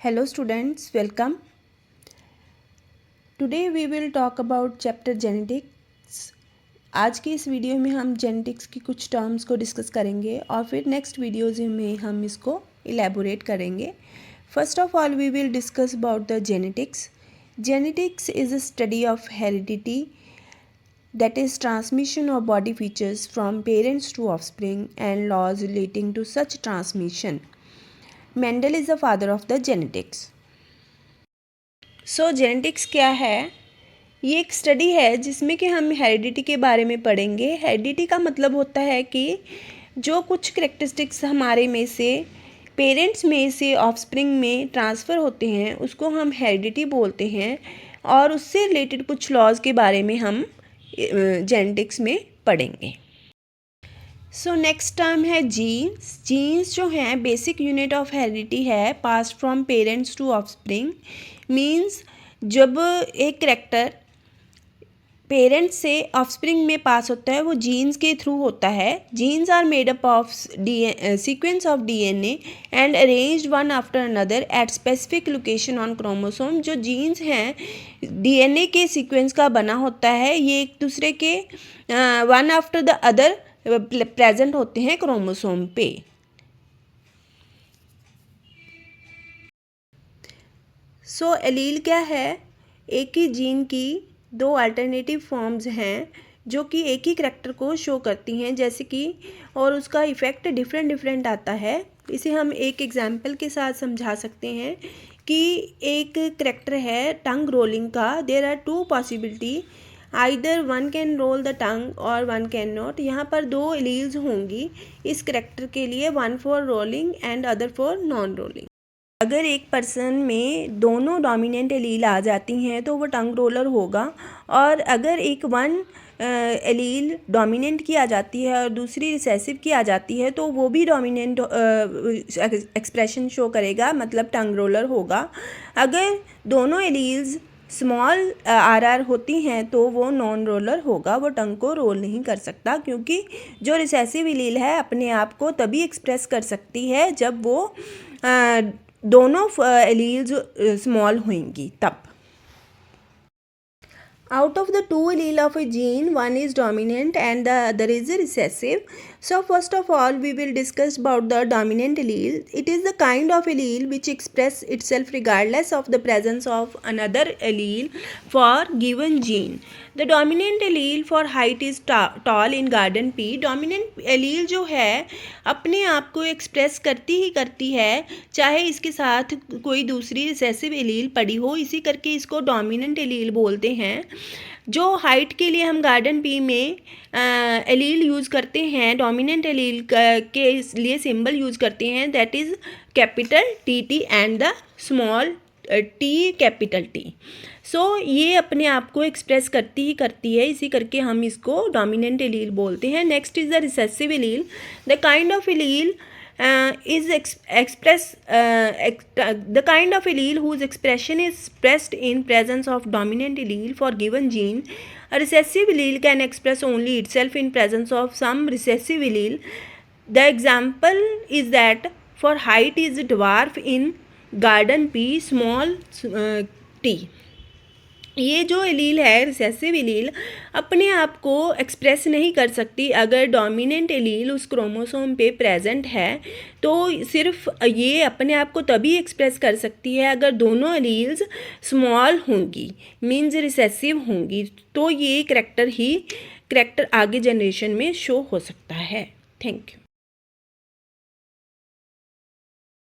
Hello students, welcome. Today we will talk about chapter genetics. आज की इस video में हम जेनेटिक्स की कुछ टर्म्स को डिस्कस करेंगे और फिर नेक्स्ट वीडियोज़ में हम इसको इलेबोरेट करेंगे. First of all we will discuss about the genetics. Genetics is a study of heredity, that is transmission of body features from parents to offspring and laws relating to such transmission. Mendel is the father of the genetics. So genetics क्या है? ये एक study है जिसमें कि हम heredity के बारे में पढ़ेंगे. हेरिडिटी का मतलब होता है कि जो कुछ करेक्टरिस्टिक्स हमारे में से पेरेंट्स में से ऑफस्प्रिंग में ट्रांसफ़र होते हैं उसको हम हेरिडिटी बोलते हैं और उससे रिलेटेड कुछ लॉज के बारे में हम जेनेटिक्स में पढ़ेंगे. सो नेक्स्ट टर्म है जीन्स. जीन्स जो हैं बेसिक यूनिट ऑफ हेरिडिटी है, pass from parents to offspring. Means जब एक करेक्टर पेरेंट्स से ऑफस्प्रिंग में पास होता है वो जीन्स के थ्रू होता है. Genes are made up of sequence of DNA and arranged one after another at specific location on chromosome. जो जीन्स हैं डीएनए के सीक्वेंस का बना होता है, ये एक दूसरे के one after the other present होते हैं क्रोमोसोम पे. सो एलील क्या है? एक ही जीन की दो अल्टरनेटिव फॉर्म्स हैं जो कि एक ही करैक्टर को शो करती हैं, जैसे कि और उसका इफ़ेक्ट डिफरेंट आता है. इसे हम एक एग्जांपल के साथ समझा सकते हैं कि एक करैक्टर है टंग रोलिंग का. There are two possibility, either one can roll the tongue और वन कैन नॉट. यहाँ पर दो एलील्स होंगी इस करैक्टर के लिए, one for rolling and other for non rolling. अगर एक पर्सन में दोनों डोमिनेंट एलील आ जाती हैं तो वो टंग रोलर होगा, और अगर एक वन एलील डोमिनेंट की आ जाती है और दूसरी रिसेसिव की आ जाती है तो वो भी डोमिनेंट एक्सप्रेशन शो करेगा, मतलब टंग रोलर होगा. अगर दोनों एलील्स स्मॉल आर होती हैं तो वो नॉन रोलर होगा, वो टंग को रोल नहीं कर सकता, क्योंकि जो रिसेसिव एलील है अपने आप को तभी एक्सप्रेस कर सकती है जब वो दोनों एलील्स स्मॉल होंगी तब. Out of the two allele of a gene, one is dominant and the other is recessive. So first of all we will discuss about the dominant allele. It is the kind of allele which express itself regardless of the presence of another allele for given gene. The dominant allele for height is tall in garden P. Dominant allele जो है अपने आप को express करती है चाहे इसके साथ कोई दूसरी रिसेसिव एलील पड़ी हो, इसी करके इसको डोमिनेंट एलील बोलते हैं. जो हाइट के लिए हम गार्डन पी में एलील यूज़ करते हैं, डोमिनेंट एलील के लिए सिंबल यूज़ करते हैं, that is capital T and the small T capital T. So ये अपने आप को एक्सप्रेस करती है, इसी करके हम इसको डोमिनेंट एलील बोलते हैं. Next is the recessive allele. The kind of allele is the kind of allele whose expression is expressed in presence of dominant allele for given gene. A recessive allele can express only itself in presence of some recessive allele. The example is that for height is dwarf in garden P small t. ये जो allele है recessive allele अपने आप को express नहीं कर सकती. अगर डोमिनेंट एलील उस क्रोमोसोम पे प्रेजेंट है तो सिर्फ ये अपने आप को तभी एक्सप्रेस कर सकती है अगर दोनों एलील्स स्मॉल होंगी, मीन्स रिसेसिव होंगी, तो ये करैक्टर आगे जनरेशन में शो हो सकता है. Thank you.